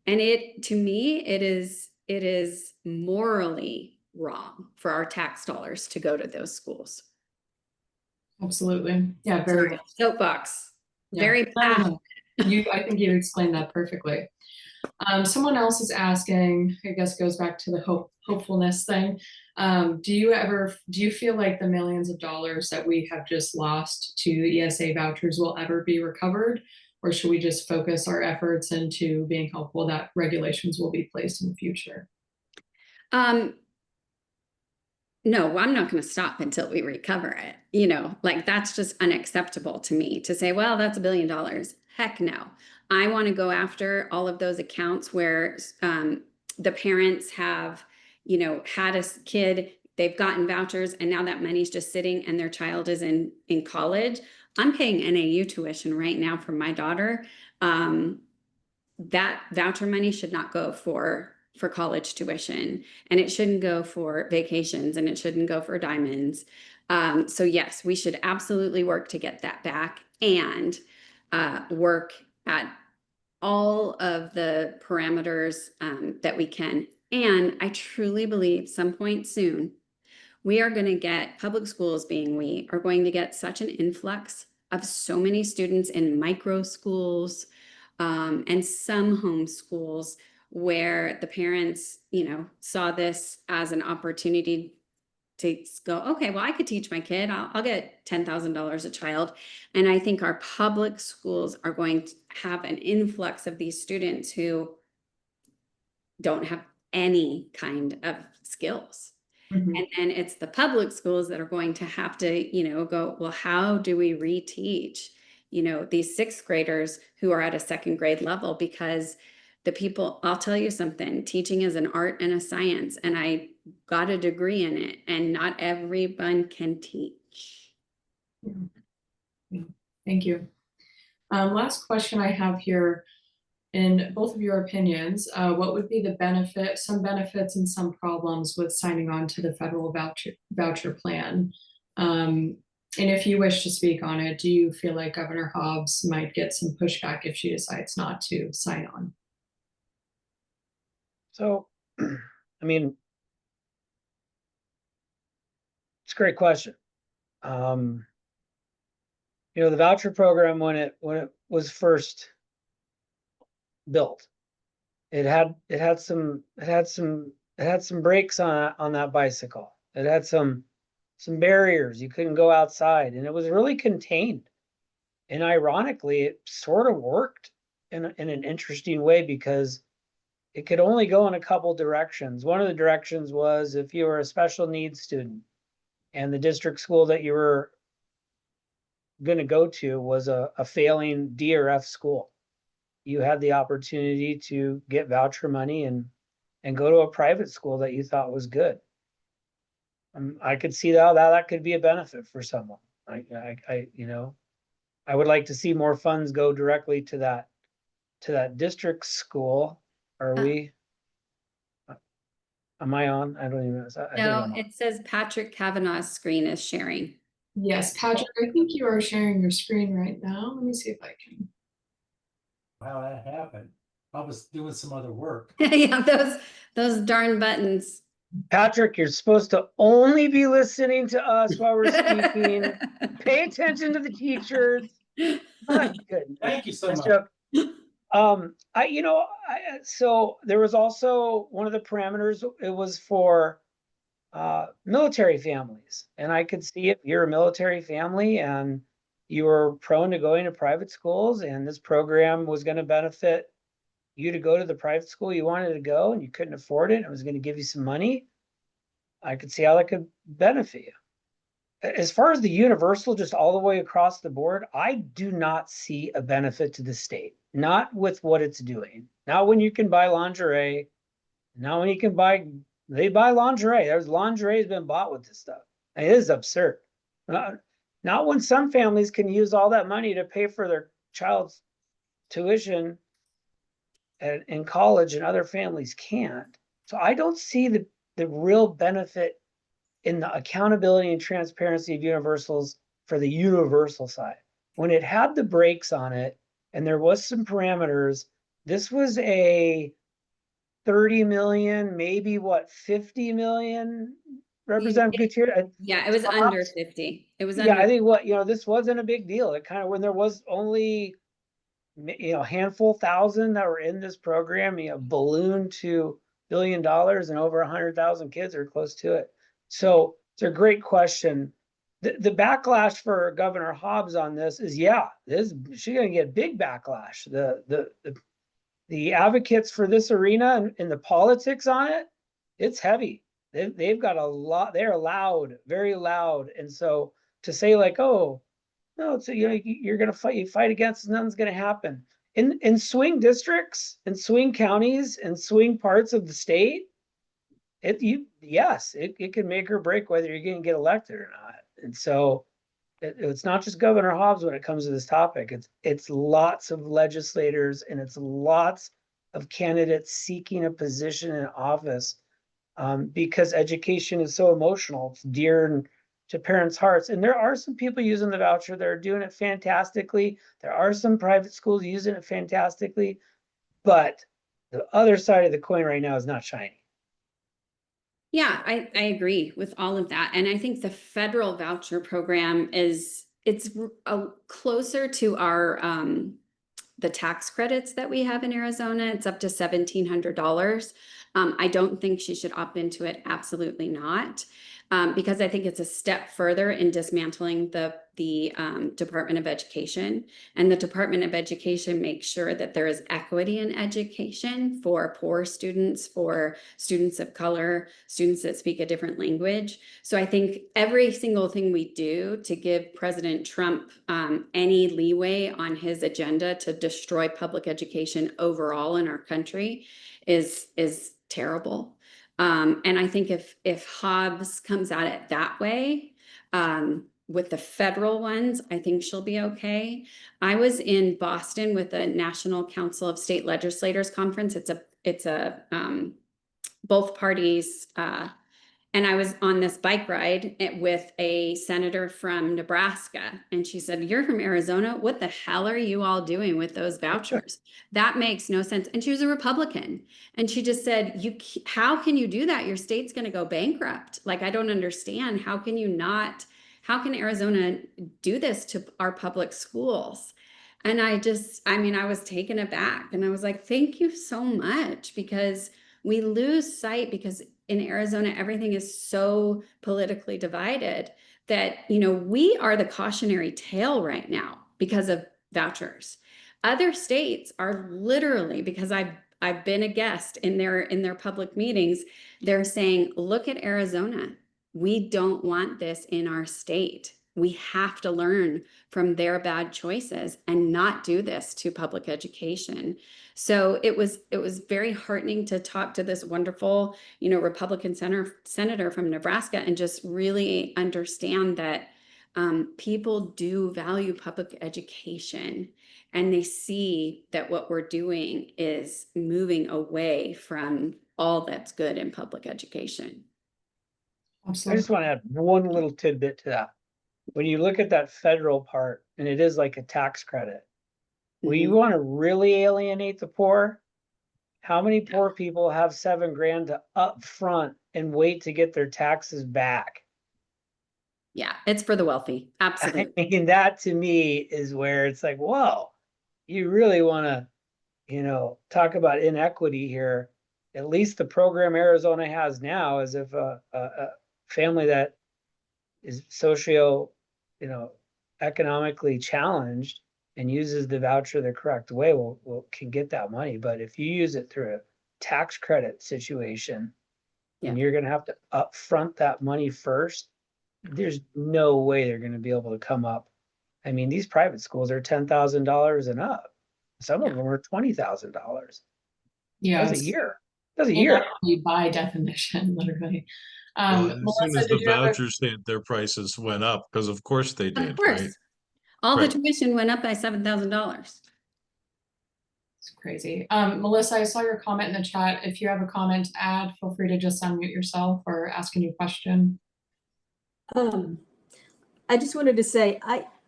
And it, to me, it is morally wrong for our tax dollars to go to those schools. Absolutely. Yeah, very Sorry, soapbox. Yeah. Very No, no, passionate. no. I think you explained that perfectly. Someone else is asking, I guess goes back to the hopefulness thing. Do you feel like the millions of dollars that we have just lost to ESA vouchers will ever be recovered? Or should we just focus our efforts into being hopeful that regulations will be placed in the future? No, I'm not going to stop until we recover it. You know, like that's just unacceptable to me to say, well, that's $1 billion. Heck no. I want to go after all of those accounts where the parents have, you know, had a kid, they've gotten vouchers, and now that money's just sitting and their child is in college. I'm paying NAU tuition right now for my daughter. That voucher money should not go for college tuition, and it shouldn't go for vacations, and it shouldn't go for diamonds. So yes, we should absolutely work to get that back, and work at all of the parameters that we can. And I truly believe some point soon, we are going to get public schools we are going to get such an influx of so many students in micro schools and some home schools where the parents, you know, saw this as an opportunity to go, okay, well, I could teach my kid. I'll get $10,000 a child. And I think our public schools are going to have an influx of these students who don't have any kind of skills. Mm-hmm. And then it's the public schools that are going to have to, you know, go, well, how do we reteach, you know, these sixth graders who are at a second grade level? Because the people, I'll tell you something, teaching is an art and a science, and I got a degree in it, and not everyone can teach. Yeah. Thank you. Last question I have here. In both of your opinions, what would be some benefits and some problems with signing on to the federal voucher plan? And if you wish to speak on it, do you feel like Governor Hobbs might get some pushback if she decides not to sign on? So, I mean, it's a great question. You know, the voucher program, when it was first built, it had some brakes on that bicycle. It had some barriers. You couldn't go outside, and it was really contained. And ironically, it sort of worked in an interesting way, because it could only go in a couple directions. One of the directions was if you were a special needs student and the district school that you were going to go to was a failing D or F school, you had the opportunity to get voucher money and go to a private school that you thought was good. I could see how that could be a benefit for someone. You know, I would like to see more funds go directly to that district school. Are we? Am I on? I don't even know. I think No, I'm on. it says Patrick Kavanaugh's screen is sharing. Yes, Patrick, I think you are sharing your screen right now. Let me see if I can. How that happened. I was doing some other work. Yeah, those darn buttons. Patrick, you're supposed to only be listening to us while we're speaking. Pay attention to the teachers. My goodness. Thank you so Nice much. joke. So there was also one of the parameters, it was for military families. And I could see if you're a military family and you were prone to going to private schools, and this program was going to benefit you to go to the private school you wanted to go, and you couldn't afford it, and it was going to give you some money, I could see how that could benefit you. As far as the universal, just all the way across the board, I do not see a benefit to the state. Not with what it's doing. Not when you can buy lingerie. Not when you can they buy lingerie. There's lingerie has been bought with this stuff. And it is absurd. Not when some families can use all that money to pay for their child's tuition in college, and other families can't. So I don't see the real benefit in the accountability and transparency of universals for the universal side. When it had the brakes on it and there was some parameters, this was a 30 million, maybe 50 million, Representative Gutierrez? Yeah, it was under 50. It was Yeah, under. I think this wasn't a big deal. It kind of, when there was only, a handful thousand that were in this program, ballooned to $1 billion, and over 100,000 kids are close to it. So it's a great question. The backlash for Governor Hobbs on this is, she's going to get big backlash. The advocates for this arena and the politics on it, it's heavy. They've got a lot. They're loud, very loud. And so to say like, oh, no, so you're gonna fight against it, nothing's gonna happen. In swing districts, in swing counties, in swing parts of the state, it can make or break whether you're gonna get elected or not. And so it's not just Governor Hobbs when it comes to this topic. It's lots of legislators, and it's lots of candidates seeking a position in office, because education is so emotional. It's dear to parents' hearts. And there are some people using the voucher that are doing it fantastically. There are some private schools using it fantastically, but the other side of the coin right now is not shiny. Yeah, I agree with all of that. And I think the federal voucher program it's closer to our the tax credits that we have in Arizona. It's up to $1,700. I don't think she should opt into it. Absolutely not. Because I think it's a step further in dismantling the Department of Education. And the Department of Education makes sure that there is equity in education for poor students, for students of color, students that speak a different language. So I think every single thing we do to give President Trump any leeway on his agenda to destroy public education overall in our country is terrible. And I think if Hobbs comes at it that way, with the federal ones, I think she'll be okay. I was in Boston with the National Council of State Legislators conference. It's a both parties, and And I was on this bike ride with a senator from Nebraska. And she said, "You're from Arizona. What the hell are you all doing with those vouchers? That makes no sense." And she was a Republican. And she just said, how can you do that? Your state's going to go bankrupt. Like, I don't understand. How can Arizona do this to our public schools? And I was taken aback, and I was like, thank you so much, because we lose sight, because in Arizona, everything is so politically divided that, we are the cautionary tale right now because of vouchers. Other states are literally, because I've been a guest in their public meetings, they're saying, look at Arizona. We don't want this in our state. We have to learn from their bad choices and not do this to public education. So it was very heartening to talk to this wonderful, Republican senator from Nebraska, and just really understand that people do value public education, and they see that what we're doing is moving away from all that's good in public education. I Absolutely. just want to add one little tidbit to that. When you look at that federal part, and it is like a tax credit, well, you want to really alienate the poor. How many poor people have $7,000 to up front and wait to get their taxes back? Yeah, it's for the wealthy. Absolutely. I mean, that to me is where it's like, whoa, you really want to, talk about inequity here. At least the program Arizona has now is if a family that is economically challenged and uses the voucher the correct way, can get that money. But if you use it through a tax credit situation, and you're going to have to upfront that money first, there's no way they're going to be able to come up. I mean, these private schools are $10,000 and up. Some of them are $20,000. Yeah. That's a year. That's a Well, year. definitely by definition, literally. Well, as soon Melissa, as the did you have a- vouchers hit, their prices went up, because of course they Of did, course. right? All the Right. tuition went up by $7,000. It's crazy. Melissa, I saw your comment in the chat. If you have a comment to add, feel free to just unmute yourself or ask a new question. I just wanted to say,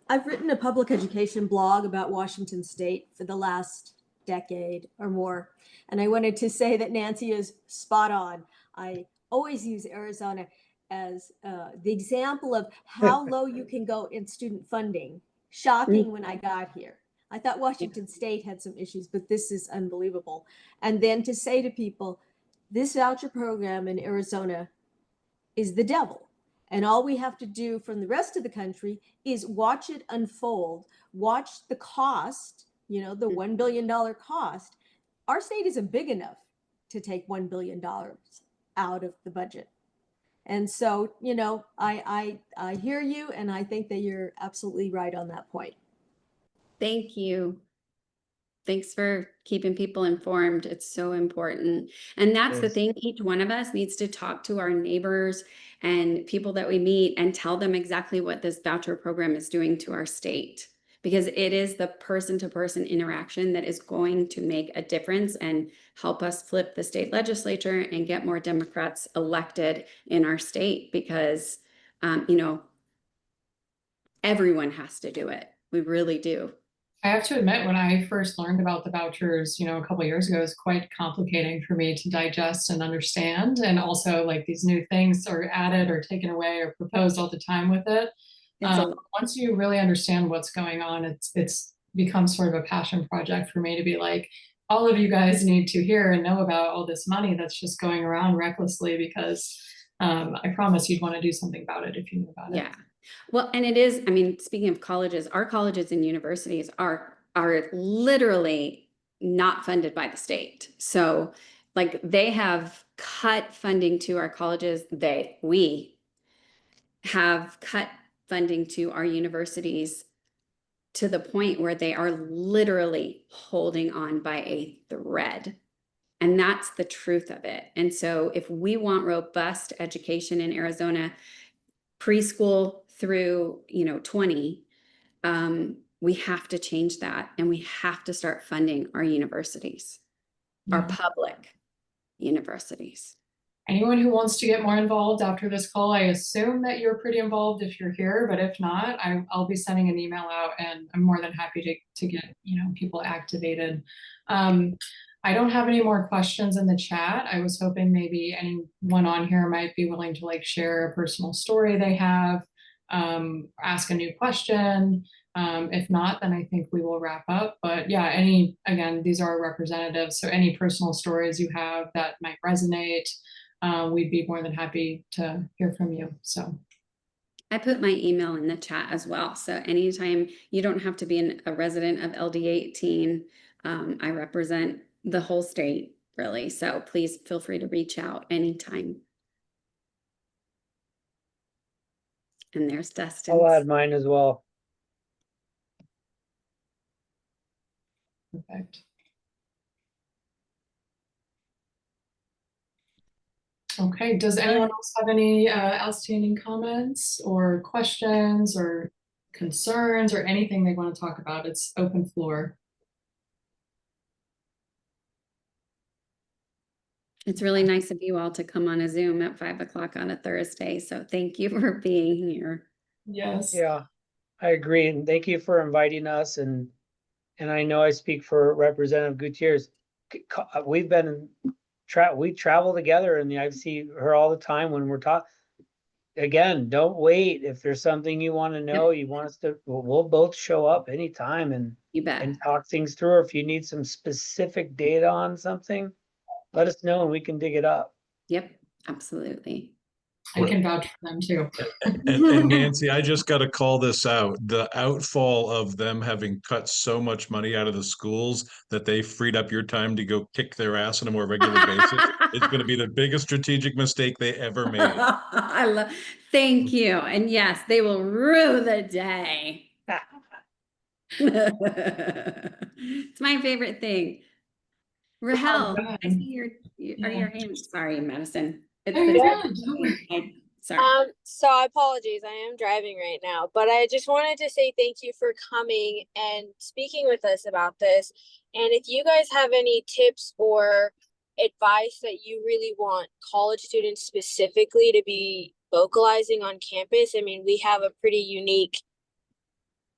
I've written a public education blog about Washington State for the last decade or more. And I wanted to say that Nancy is spot on. I always use Arizona as the example of how low you can go in student funding. Shocking when I got here. I thought Washington State had some issues, but this is unbelievable. And then to say to people, this voucher program in Arizona is the devil. And all we have to do from the rest of the country is watch it unfold, watch the cost, the $1 billion cost. Our state isn't big enough to take $1 billion out of the budget. And so, I hear you, and I think that you're absolutely right on that point. Thank you. Thanks for keeping people informed. It's so important. And that's the Yes. thing. Each one of us needs to talk to our neighbors and people that we meet and tell them exactly what this voucher program is doing to our state, because it is the person-to-person interaction that is going to make a difference and help us flip the state legislature and get more Democrats elected in our state, because, everyone has to do it. We really do. I have to admit, when I first learned about the vouchers, a couple of years ago, it was quite complicating for me to digest and understand. And also, like, these new things are added or taken away or proposed all the time with it. Once you really understand what's going on, it's become sort of a passion project for me to be like, all of you guys need to hear and know about all this money that's just going around recklessly, because I promise you'd want to do something about it if you knew about it. Yeah. Well, and it is, speaking of colleges, our colleges and universities are literally not funded by the state. So like, they have cut funding to our colleges. We have cut funding to our universities to the point where they are literally holding on by a thread. And that's the truth of it. And so if we want robust education in Arizona, preschool through 20, we have to change that, and we have to start funding our universities, our public universities. anyone who wants to get more involved after this call, I assume that you're pretty involved if you're here, but if not, I'll be sending an email out, and I'm more than happy to get, people activated. I don't have any more questions in the chat. I was hoping maybe anyone on here might be willing to share a personal story they have, ask a new question. If not, then I think we will wrap up. But yeah, again, these are representatives. So any personal stories you have that might resonate, we'd be more than happy to hear from you. So I put my email in the chat as well. So anytime, you don't have to be a resident of LD 18. I represent the whole state, really. So please feel free to reach out anytime. And there's Dustin. I'll add mine as well. perfect. Okay, does anyone else have any outstanding comments or questions or concerns or anything they want to talk about? It's open floor. It's really nice of you all to come on a Zoom at 5 o'clock on a Thursday. So thank you for being here. Yes. Yeah, I agree. And thank you for inviting us. And I know I speak for Representative Gutierrez. We've been we travel together, and I see her all the time when we're talking. Again, don't wait. If there's something you want to know, you want us to, we'll both show up anytime and You bet. talk things through. Or if you need some specific data on something, let us know and we can dig it up. Yep, absolutely. I can vouch for them too. And Nancy, I just got to call this out. The outfall of them having cut so much money out of the schools that they freed up your time to go kick their ass on a more regular basis. It's going to be the biggest strategic mistake they ever made. Thank you. And yes, they will rue the day. It's my favorite thing. Rahel, Oh, I see your hand. Sorry, Madison. It's Oh, the you're good. Don't worry. sorry. So apologies, I am driving right now, but I just wanted to say thank you for coming and speaking with us about this. And if you guys have any tips or advice that you really want college students specifically to be vocalizing on campus, I mean, we have a pretty unique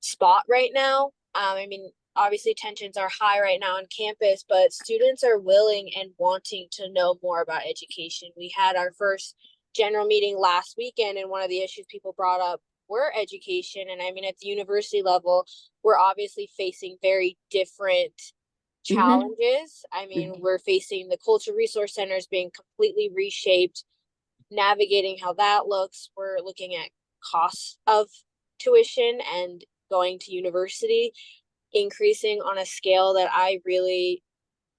spot right now. I mean, obviously tensions are high right now on campus, but students are willing and wanting to know more about education. We had our first general meeting last weekend, and one of the issues people brought up were education. And I mean, at the university level, we're obviously facing very different challenges. I mean, we're facing the cultural resource centers being completely reshaped, navigating how that looks. We're looking at costs of tuition and going to university increasing on a scale that I really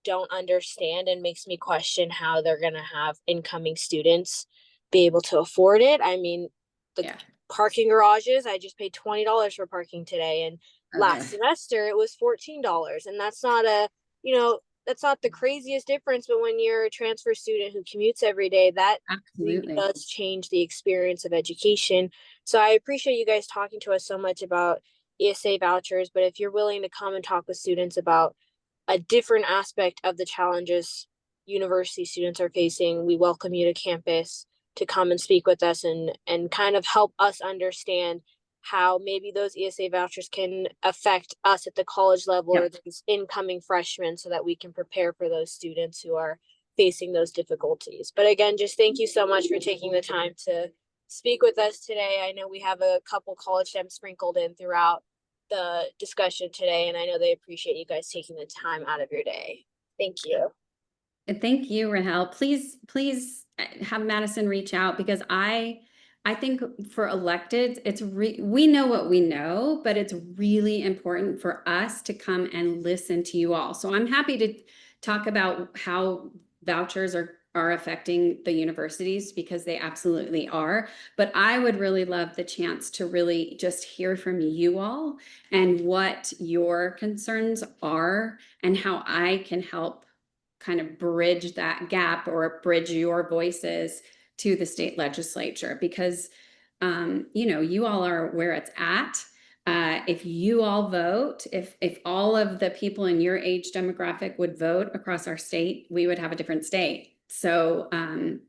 don't understand, and makes me question how they're going to have incoming students be able to afford it. I mean, the parking garages, I just paid $20 for parking today, and last semester it was $14. And that's not that's not the craziest difference, but when you're a transfer student who commutes every day, that really does change the experience of education. So I appreciate you guys talking to us so much about ESA vouchers, but if you're willing to come and talk with students about a different aspect of the challenges university students are facing, we welcome you to campus to come and speak with us and kind of help us understand how maybe those ESA vouchers can affect us at the college level or those incoming freshmen, so that we can prepare for those students who are facing those difficulties. But again, just thank you so much for taking the time to speak with us today. I know we have a couple college Dems sprinkled in throughout the discussion today, and I know they appreciate you guys taking the time out of your day. Thank you. Thank you, Rahel. Please have Madison reach out, because I think for electeds, we know what we know, but it's really important for us to come and listen to you all. So I'm happy to talk about how vouchers are affecting the universities, because they absolutely are. But I would really love the chance to really just hear from you all and what your concerns are and how I can help kind of bridge that gap or bridge your voices to the state legislature, because you all are where it's at. If you all vote, if all of the people in your age demographic would vote across our state, we would have a different state. So,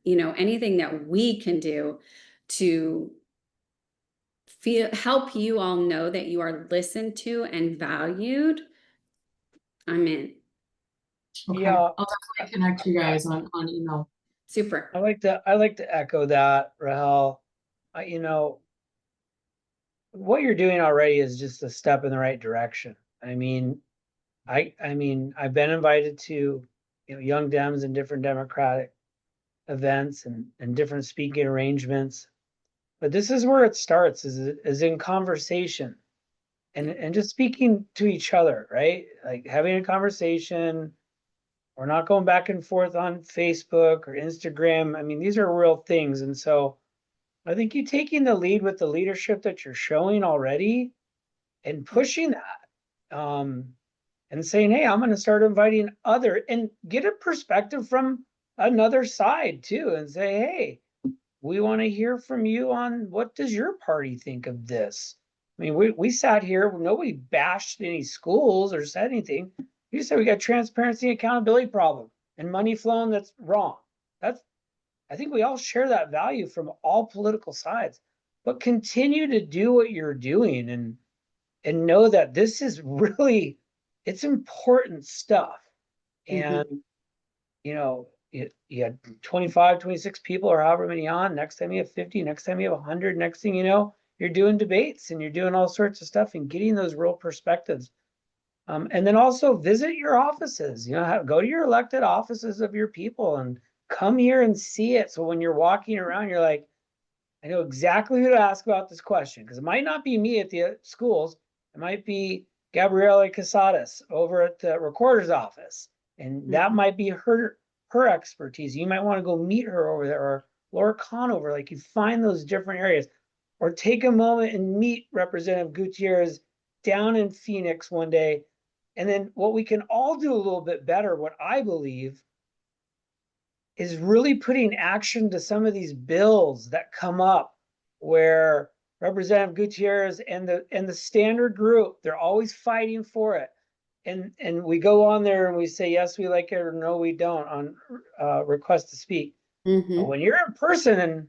you know, anything that we can do to help you all know that you are listened to and valued, I'm in. Okay, Yeah. I'll definitely connect you guys on email. Super. I like to echo that, Rahel. You know, what you're doing already is just a step in the right direction. I mean, I've been invited to, you know, Young Dems and different Democratic events and different speaking arrangements. But this is where it starts, is in conversation and just speaking to each other, right? Like having a conversation. We're not going back and forth on Facebook or Instagram. I mean, these are real things. And so I think you taking the lead with the leadership that you're showing already and pushing that, and saying, hey, I'm going to start inviting other and get a perspective from another side too, and say, hey, we want to hear from you on what does your party think of this? I mean, we sat here, nobody bashed any schools or said anything. You said we got transparency and accountability problem and money flowing that's wrong. I think we all share that value from all political sides, but continue to do what you're doing and know that this is really, it's important stuff. And you know, you had 25, 26 people or however many on. Next time you have 50, next time you have 100. Next thing you know, you're doing debates and you're doing all sorts of stuff and getting those real perspectives. And then also visit your offices, you know, go to your elected offices of your people and come here and see it. So when you're walking around, you're like, I know exactly who to ask about this question, because it might not be me at the schools. It might be Gabriela Casadas over at the recorder's office. And that might be her expertise. You might want to go meet her over there, or Laura Conover. Like, you find those different areas, or take a moment and meet Representative Gutierrez down in Phoenix one day. And then what we can all do a little bit better, what I believe, is really putting action to some of these bills that come up where Representative Gutierrez and the standard group, they're always fighting for it. And we go on there and we say, yes, we like it, or no, we don't, on request to speak. But when you're in person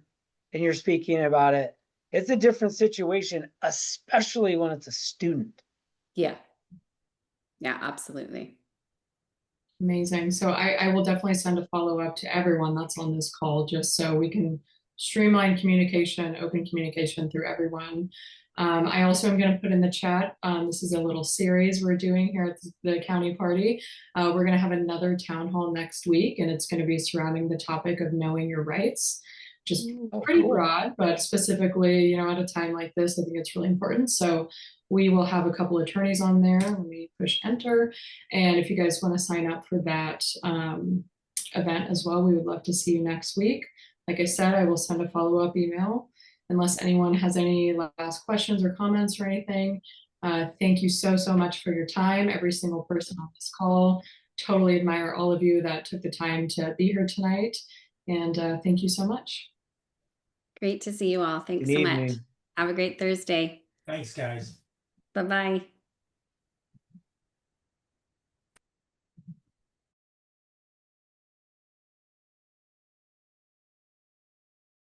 and you're speaking about it, it's a different situation, especially when it's a student. Yeah. Yeah, absolutely. Amazing. So I will definitely send a follow-up to everyone that's on this call, just so we can streamline communication, open communication through everyone. I also am going to put in the chat, this is a little series we're doing here at the county party. We're going to have another town hall next week, and it's going to be surrounding the topic of knowing your rights, just pretty broad, but specifically, you know, at a time like this, I think it's really important. So we will have a couple attorneys on there when we push enter. And if you guys want to sign up for that event as well, we would love to see you next week. Like I said, I will send a follow-up email unless anyone has any last questions or comments or anything. Thank you so much for your time. Every single person on this call. Totally admire all of you that took the time to be here tonight. And thank you so much. Great to see you all. Thanks Good so much. evening. Have a great Thursday. Thanks, guys. Bye-bye.